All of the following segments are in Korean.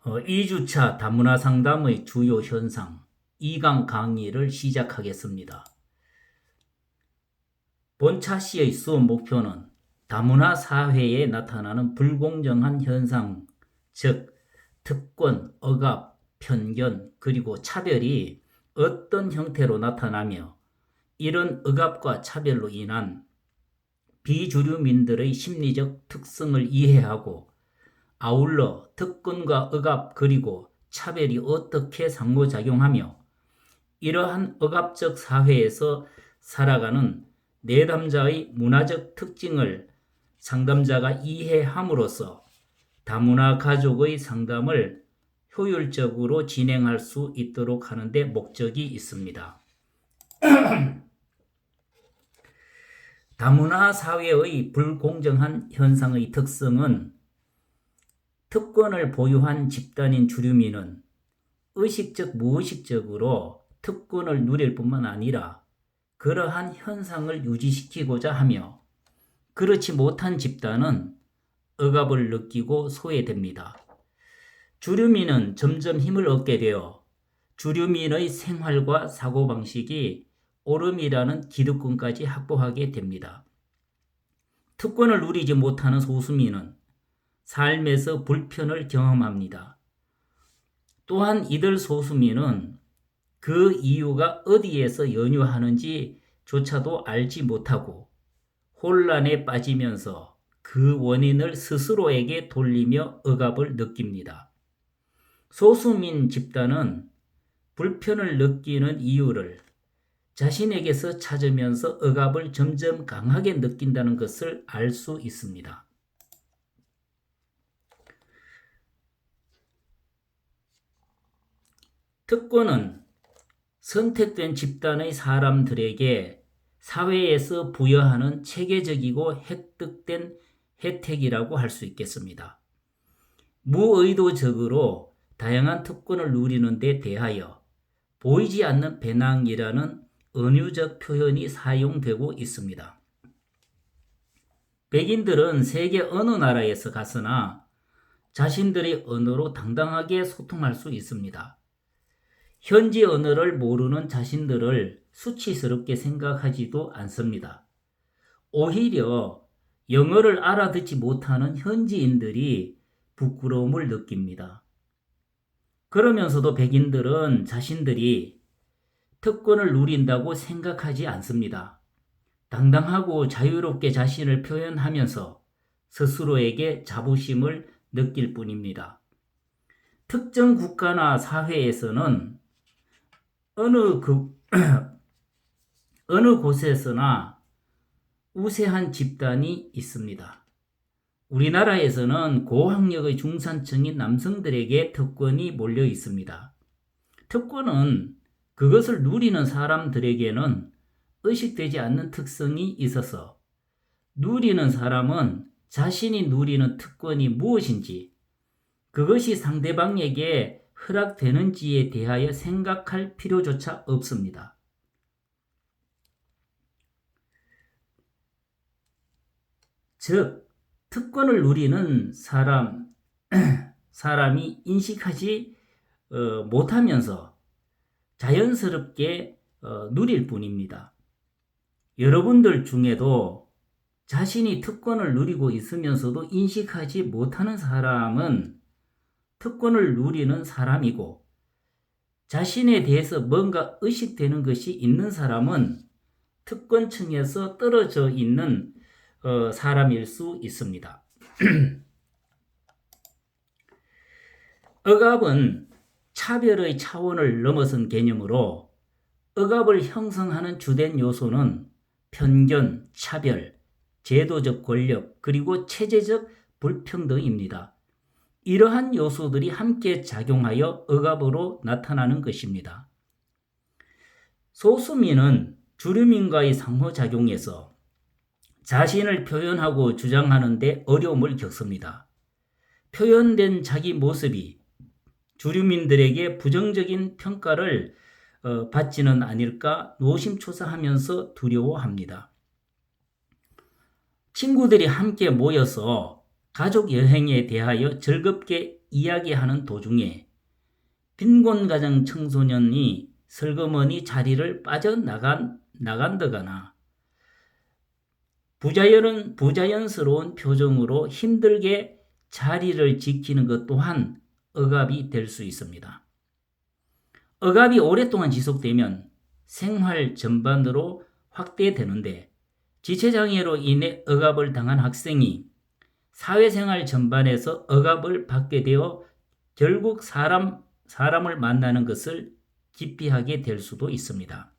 2주차 다문화 상담의 주요 현상 2강 강의를 시작하겠습니다. 본차 시의 수업 목표는 다문화 사회에 나타나는 불공정한 현상, 즉 특권, 억압, 편견, 그리고 차별이 어떤 형태로 나타나며 이런 억압과 차별로 인한 비주류민들의 심리적 특성을 이해하고 아울러 특권과 억압 그리고 차별이 어떻게 상호작용하며 이러한 억압적 사회에서 살아가는 내담자의 문화적 특징을 상담자가 이해함으로써 다문화 가족의 상담을 효율적으로 진행할 수 있도록 하는 데 목적이 있습니다. 다문화 사회의 불공정한 현상의 특성은 특권을 보유한 집단인 주류민은 의식적 무의식적으로 특권을 누릴 뿐만 아니라 그러한 현상을 유지시키고자 하며 그렇지 못한 집단은 억압을 느끼고 소외됩니다. 주류민은 점점 힘을 얻게 되어 주류민의 생활과 사고방식이 옳음이라는 기득권까지 확보하게 됩니다. 특권을 누리지 못하는 소수민은 삶에서 불편을 경험합니다. 또한 이들 소수민은 그 이유가 어디에서 연유하는지 조차도 알지 못하고 혼란에 빠지면서 그 원인을 스스로에게 돌리며 억압을 느낍니다. 소수민 집단은 불편을 느끼는 이유를 자신에게서 찾으면서 억압을 점점 강하게 느낀다는 것을 알 수 있습니다. 특권은 선택된 집단의 사람들에게 사회에서 부여하는 체계적이고 획득된 혜택이라고 할 수 있겠습니다. 무의도적으로 다양한 특권을 누리는 데 대하여 보이지 않는 배낭이라는 은유적 표현이 사용되고 있습니다. 백인들은 세계 어느 나라에서 가서나 자신들의 언어로 당당하게 소통할 수 있습니다. 현지 언어를 모르는 자신들을 수치스럽게 생각하지도 않습니다. 오히려 영어를 알아듣지 못하는 현지인들이 부끄러움을 느낍니다. 그러면서도 백인들은 자신들이 특권을 누린다고 생각하지 않습니다. 당당하고 자유롭게 자신을 표현하면서 스스로에게 자부심을 느낄 뿐입니다. 특정 국가나 사회에서는 어느 곳에서나 우세한 집단이 있습니다. 우리나라에서는 고학력의 중산층인 남성들에게 특권이 몰려 있습니다. 특권은 그것을 누리는 사람들에게는 의식되지 않는 특성이 있어서 누리는 사람은 자신이 누리는 특권이 무엇인지 그것이 상대방에게 허락되는지에 대하여 생각할 필요조차 없습니다. 즉, 특권을 누리는 사람이 인식하지 못하면서 자연스럽게 누릴 뿐입니다. 여러분들 중에도 자신이 특권을 누리고 있으면서도 인식하지 못하는 사람은 특권을 누리는 사람이고 자신에 대해서 뭔가 의식되는 것이 있는 사람은 특권층에서 떨어져 있는 사람일 수 있습니다. 억압은 차별의 차원을 넘어선 개념으로 억압을 형성하는 주된 요소는 편견, 차별, 제도적 권력, 그리고 체제적 불평등입니다. 이러한 요소들이 함께 작용하여 억압으로 나타나는 것입니다. 소수민은 주류민과의 상호작용에서 자신을 표현하고 주장하는 데 어려움을 겪습니다. 표현된 자기 모습이 주류민들에게 부정적인 평가를 받지는 않을까 노심초사하면서 두려워합니다. 친구들이 함께 모여서 가족 여행에 대하여 즐겁게 이야기하는 도중에 빈곤가정 청소년이 슬그머니 자리를 빠져나간다거나 부자연스러운 표정으로 힘들게 자리를 지키는 것 또한 억압이 될 수 있습니다. 억압이 오랫동안 지속되면 생활 전반으로 확대되는데 지체장애로 인해 억압을 당한 학생이 사회생활 전반에서 억압을 받게 되어 결국 사람을 만나는 것을 기피하게 될 수도 있습니다.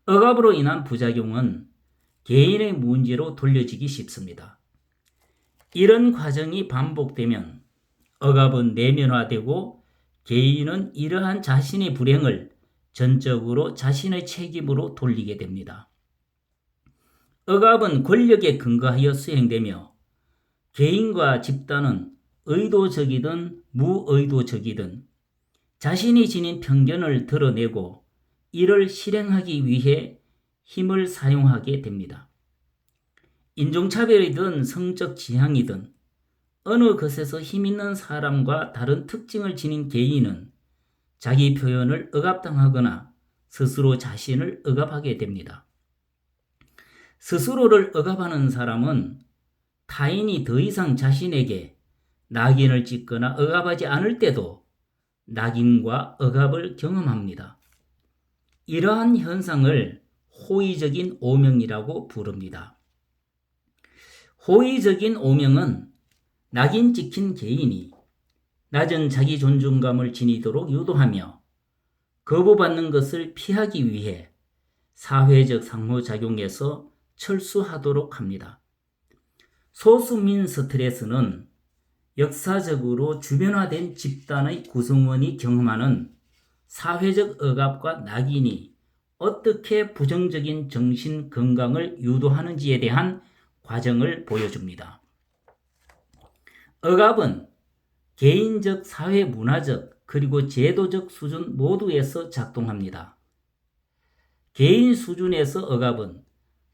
억압으로 인한 부작용은 개인의 문제로 돌려지기 쉽습니다. 이런 과정이 반복되면 억압은 내면화되고 개인은 이러한 자신의 불행을 전적으로 자신의 책임으로 돌리게 됩니다. 억압은 권력에 근거하여 수행되며 개인과 집단은 의도적이든 무의도적이든 자신이 지닌 편견을 드러내고 이를 실행하기 위해 힘을 사용하게 됩니다. 인종차별이든 성적 지향이든 어느 것에서 힘있는 사람과 다른 특징을 지닌 개인은 자기 표현을 억압당하거나 스스로 자신을 억압하게 됩니다. 스스로를 억압하는 사람은 타인이 더 이상 자신에게 낙인을 찍거나 억압하지 않을 때도 낙인과 억압을 경험합니다. 이러한 현상을 호의적인 오명이라고 부릅니다. 호의적인 오명은 낙인 찍힌 개인이 낮은 자기 존중감을 지니도록 유도하며 거부받는 것을 피하기 위해 사회적 상호작용에서 철수하도록 합니다. 소수민 스트레스는 역사적으로 주변화된 집단의 구성원이 경험하는 사회적 억압과 낙인이 어떻게 부정적인 정신 건강을 유도하는지에 대한 과정을 보여줍니다. 억압은 개인적, 사회 문화적, 그리고 제도적 수준 모두에서 작동합니다. 개인 수준에서 억압은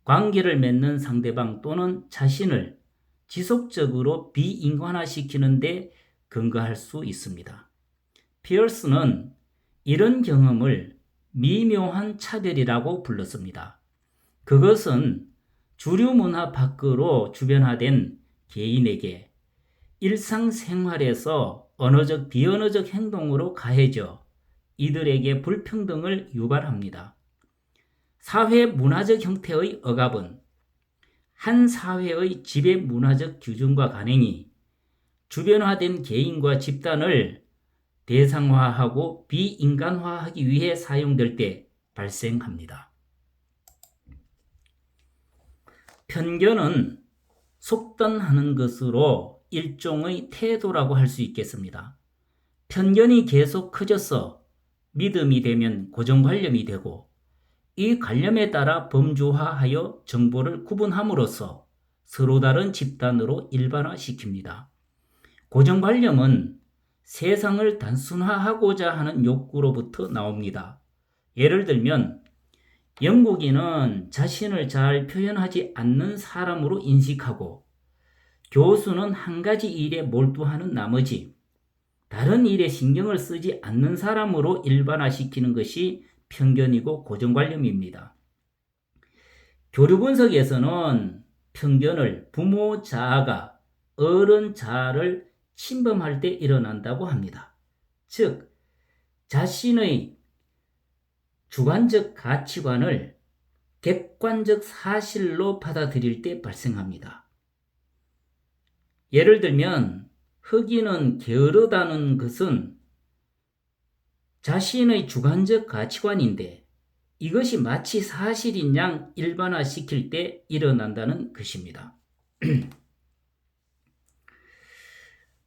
관계를 맺는 상대방 또는 자신을 지속적으로 비인간화시키는 데 근거할 수 있습니다. 피어스는 이런 경험을 미묘한 차별이라고 불렀습니다. 그것은 주류 문화 밖으로 주변화된 개인에게 일상생활에서 언어적, 비언어적 행동으로 가해져 이들에게 불평등을 유발합니다. 사회 문화적 형태의 억압은 한 사회의 지배 문화적 규준과 관행이 주변화된 개인과 집단을 대상화하고 비인간화하기 위해 사용될 때 발생합니다. 편견은 속단하는 것으로 일종의 태도라고 할 수 있겠습니다. 편견이 계속 커져서 믿음이 되면 고정관념이 되고 이 관념에 따라 범주화하여 정보를 구분함으로써 서로 다른 집단으로 일반화시킵니다. 고정관념은 세상을 단순화하고자 하는 욕구로부터 나옵니다. 예를 들면 영국인은 자신을 잘 표현하지 않는 사람으로 인식하고 교수는 한 가지 일에 몰두하는 나머지 다른 일에 신경을 쓰지 않는 사람으로 일반화시키는 것이 편견이고 고정관념입니다. 교류 분석에서는 편견을 부모 자아가 어른 자아를 침범할 때 일어난다고 합니다. 즉, 자신의 주관적 가치관을 객관적 사실로 받아들일 때 발생합니다. 예를 들면 흑인은 게으르다는 것은 자신의 주관적 가치관인데 이것이 마치 사실인 양 일반화시킬 때 일어난다는 것입니다.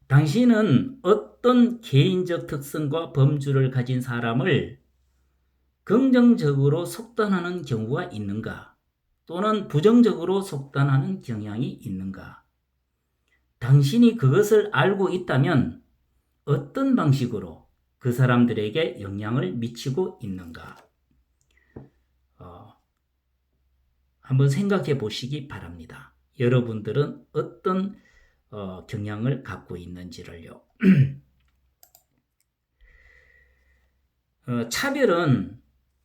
당신은 어떤 개인적 특성과 범주를 가진 사람을 긍정적으로 속단하는 경우가 있는가? 또는 부정적으로 속단하는 경향이 있는가? 당신이 그것을 알고 있다면 어떤 방식으로 그 사람들에게 영향을 미치고 있는가? 한번 생각해 보시기 바랍니다. 여러분들은 어떤 경향을 갖고 있는지를요. 차별은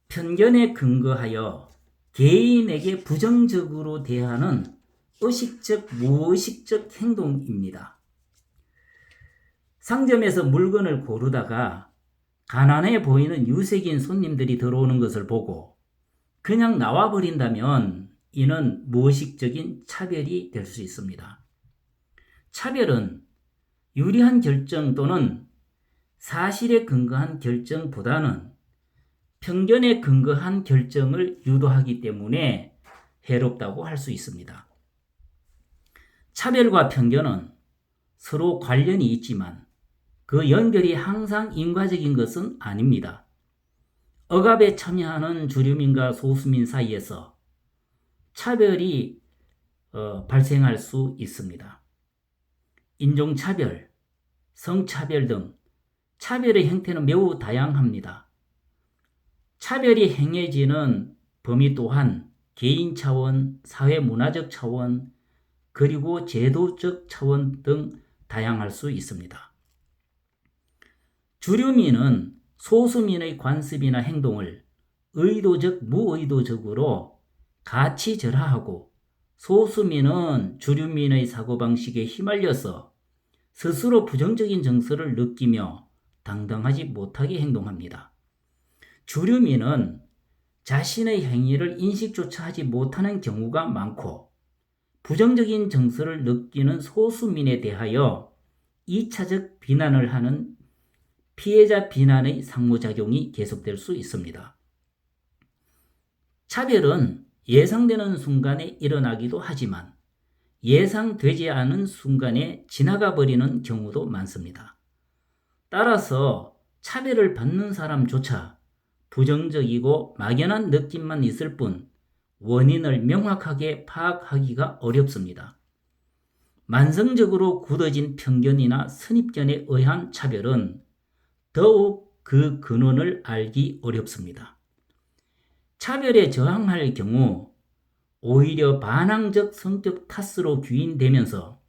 편견에 근거하여 개인에게 부정적으로 대하는 의식적, 무의식적 행동입니다. 상점에서 물건을 고르다가 가난해 보이는 유색인 손님들이 들어오는 것을 보고 그냥 나와버린다면 이는 무의식적인 차별이 될 수 있습니다. 차별은 유리한 결정 또는 사실에 근거한 결정보다는 편견에 근거한 결정을 유도하기 때문에 해롭다고 할 수 있습니다. 차별과 편견은 서로 관련이 있지만 그 연결이 항상 인과적인 것은 아닙니다. 억압에 참여하는 주류민과 소수민 사이에서 차별이 발생할 수 있습니다. 인종차별, 성차별 등 차별의 형태는 매우 다양합니다. 차별이 행해지는 범위 또한 개인 차원, 사회문화적 차원, 그리고 제도적 차원 등 다양할 수 있습니다. 주류민은 소수민의 관습이나 행동을 의도적, 무의도적으로 가치절하하고 소수민은 주류민의 사고방식에 휘말려서 스스로 부정적인 정서를 느끼며 당당하지 못하게 행동합니다. 주류민은 자신의 행위를 인식조차 하지 못하는 경우가 많고 부정적인 정서를 느끼는 소수민에 대하여 2차적 비난을 하는 피해자 비난의 상호작용이 계속될 수 있습니다. 차별은 예상되는 순간에 일어나기도 하지만 예상되지 않은 순간에 지나가 버리는 경우도 많습니다. 따라서 차별을 받는 사람조차 부정적이고 막연한 느낌만 있을 뿐 원인을 명확하게 파악하기가 어렵습니다. 만성적으로 굳어진 편견이나 선입견에 의한 차별은 더욱 그 근원을 알기 어렵습니다. 차별에 저항할 경우 오히려 반항적 성격 탓으로 규인되면서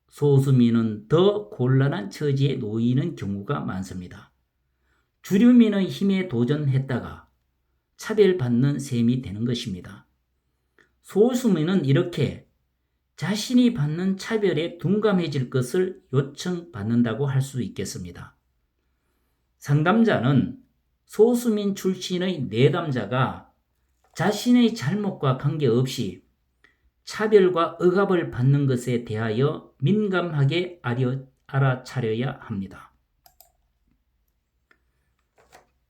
소수민은 더 곤란한 처지에 놓이는 경우가 많습니다. 주류민의 힘에 도전했다가 차별받는 셈이 되는 것입니다. 소수민은 이렇게 자신이 받는 차별에 둔감해질 것을 요청받는다고 할 수 있겠습니다. 상담자는 소수민 출신의 내담자가 자신의 잘못과 관계없이 차별과 억압을 받는 것에 대하여 민감하게 알아차려야 합니다.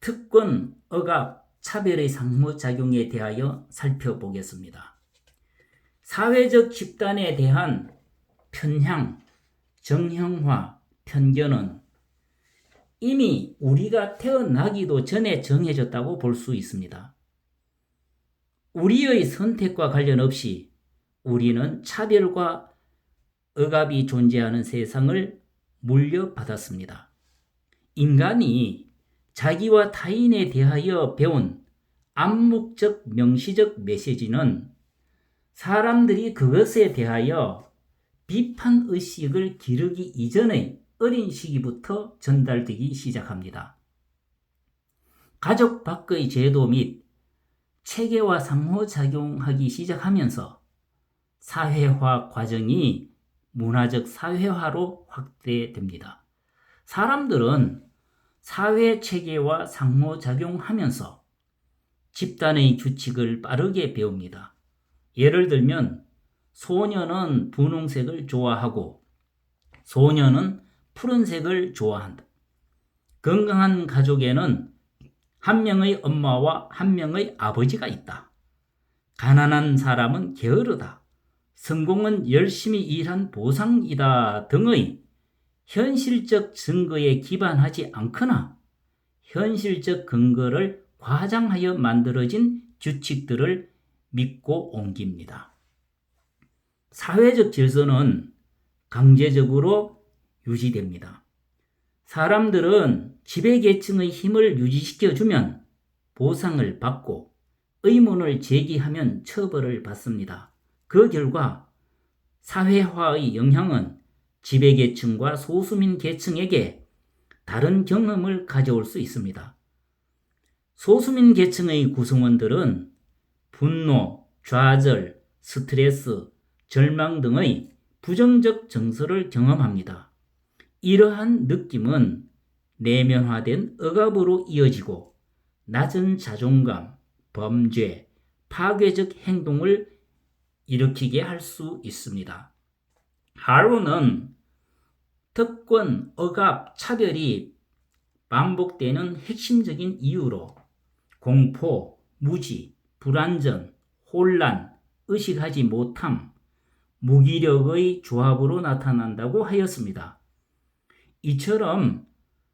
특권, 억압, 차별의 상호작용에 대하여 살펴보겠습니다. 사회적 집단에 대한 편향, 정형화, 편견은 이미 우리가 태어나기도 전에 정해졌다고 볼 수 있습니다. 우리의 선택과 관련 없이 우리는 차별과 억압이 존재하는 세상을 물려받았습니다. 인간이 자기와 타인에 대하여 배운 암묵적 명시적 메시지는 사람들이 그것에 대하여 비판의식을 기르기 이전의 어린 시기부터 전달되기 시작합니다. 가족 밖의 제도 및 체계와 상호작용하기 시작하면서 사회화 과정이 문화적 사회화로 확대됩니다. 사람들은 사회 체계와 상호작용하면서 집단의 규칙을 빠르게 배웁니다. 예를 들면 소녀는 분홍색을 좋아하고 소녀는 푸른색을 좋아한다. 건강한 가족에는 한 명의 엄마와 한 명의 아버지가 있다. 가난한 사람은 게으르다. 성공은 열심히 일한 보상이다 등의 현실적 증거에 기반하지 않거나 현실적 근거를 과장하여 만들어진 규칙들을 믿고 옮깁니다. 사회적 질서는 강제적으로 유지됩니다. 사람들은 지배계층의 힘을 유지시켜주면 보상을 받고 의문을 제기하면 처벌을 받습니다. 그 결과 사회화의 영향은 지배계층과 소수민 계층에게 다른 경험을 가져올 수 있습니다. 소수민 계층의 구성원들은 분노, 좌절, 스트레스, 절망 등의 부정적 정서를 경험합니다. 이러한 느낌은 내면화된 억압으로 이어지고 낮은 자존감, 범죄, 파괴적 행동을 일으키게 할 수 있습니다. 하로는 특권, 억압, 차별이 반복되는 핵심적인 이유로 공포, 무지, 불안전, 혼란, 의식하지 못함, 무기력의 조합으로 나타난다고 하였습니다. 이처럼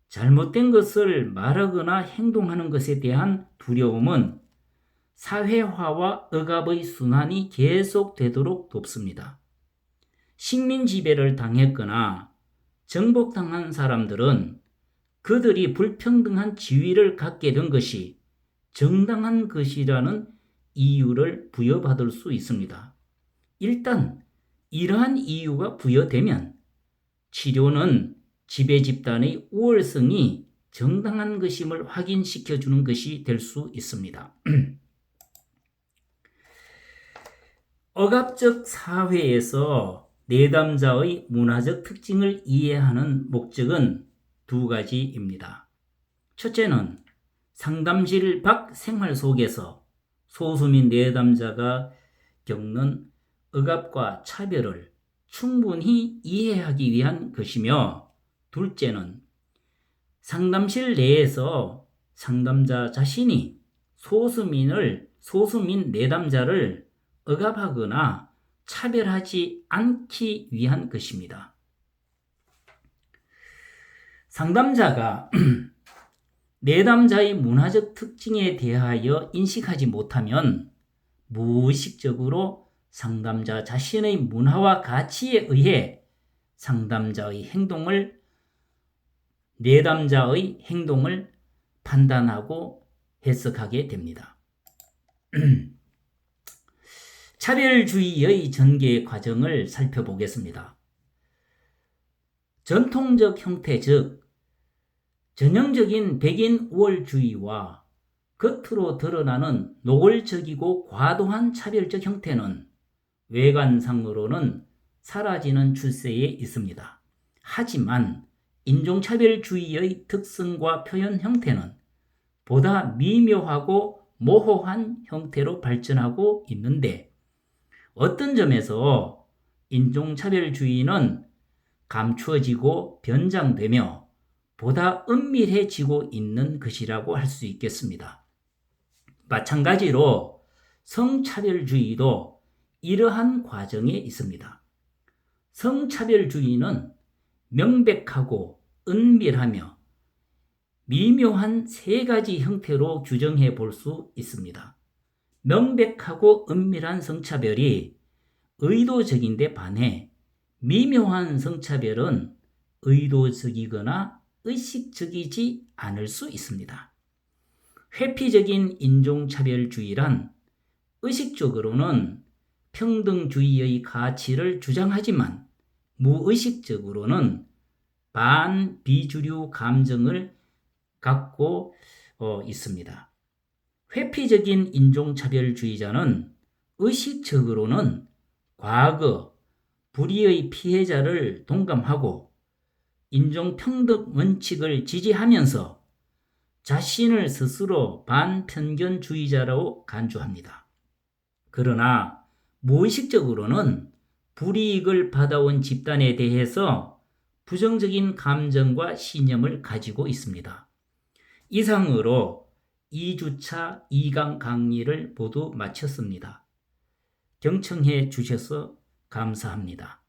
잘못된 것을 말하거나 행동하는 것에 대한 두려움은 사회화와 억압의 순환이 계속되도록 돕습니다. 식민 지배를 당했거나 정복당한 사람들은 그들이 불평등한 지위를 갖게 된 것이 정당한 것이라는 이유를 부여받을 수 있습니다. 일단 이러한 이유가 부여되면 치료는 지배 집단의 우월성이 정당한 것임을 확인시켜주는 것이 될 수 있습니다. 억압적 사회에서 내담자의 문화적 특징을 이해하는 목적은 두 가지입니다. 첫째는 상담실 밖 생활 속에서 소수민 내담자가 겪는 억압과 차별을 충분히 이해하기 위한 것이며, 둘째는 상담실 내에서 상담자 자신이 소수민 내담자를 억압하거나 차별하지 않기 위한 것입니다. 상담자가 내담자의 문화적 특징에 대하여 인식하지 못하면 무의식적으로 상담자 자신의 문화와 가치에 의해 내담자의 행동을 판단하고 해석하게 됩니다. 차별주의의 전개 과정을 살펴보겠습니다. 전통적 형태, 즉 전형적인 백인 우월주의와 겉으로 드러나는 노골적이고 과도한 차별적 형태는 외관상으로는 사라지는 추세에 있습니다. 하지만 인종차별주의의 특성과 표현 형태는 보다 미묘하고 모호한 형태로 발전하고 있는데, 어떤 점에서 인종차별주의는 감추어지고 변장되며 보다 은밀해지고 있는 것이라고 할 수 있겠습니다. 마찬가지로 성차별주의도 이러한 과정에 있습니다. 성차별주의는 명백하고 은밀하며 미묘한 세 가지 형태로 규정해 볼 수 있습니다. 명백하고 은밀한 성차별이 의도적인데 반해 미묘한 성차별은 의도적이거나 의식적이지 않을 수 있습니다. 회피적인 인종차별주의란 의식적으로는 평등주의의 가치를 주장하지만 무의식적으로는 반비주류 감정을 갖고 있습니다. 회피적인 인종차별주의자는 의식적으로는 과거 불의의 피해자를 동감하고 인종평등 원칙을 지지하면서 자신을 스스로 반편견주의자로 간주합니다. 그러나 무의식적으로는 불이익을 받아온 집단에 대해서 부정적인 감정과 신념을 가지고 있습니다. 이상으로 2주차 2강 강의를 모두 마쳤습니다. 경청해 주셔서 감사합니다.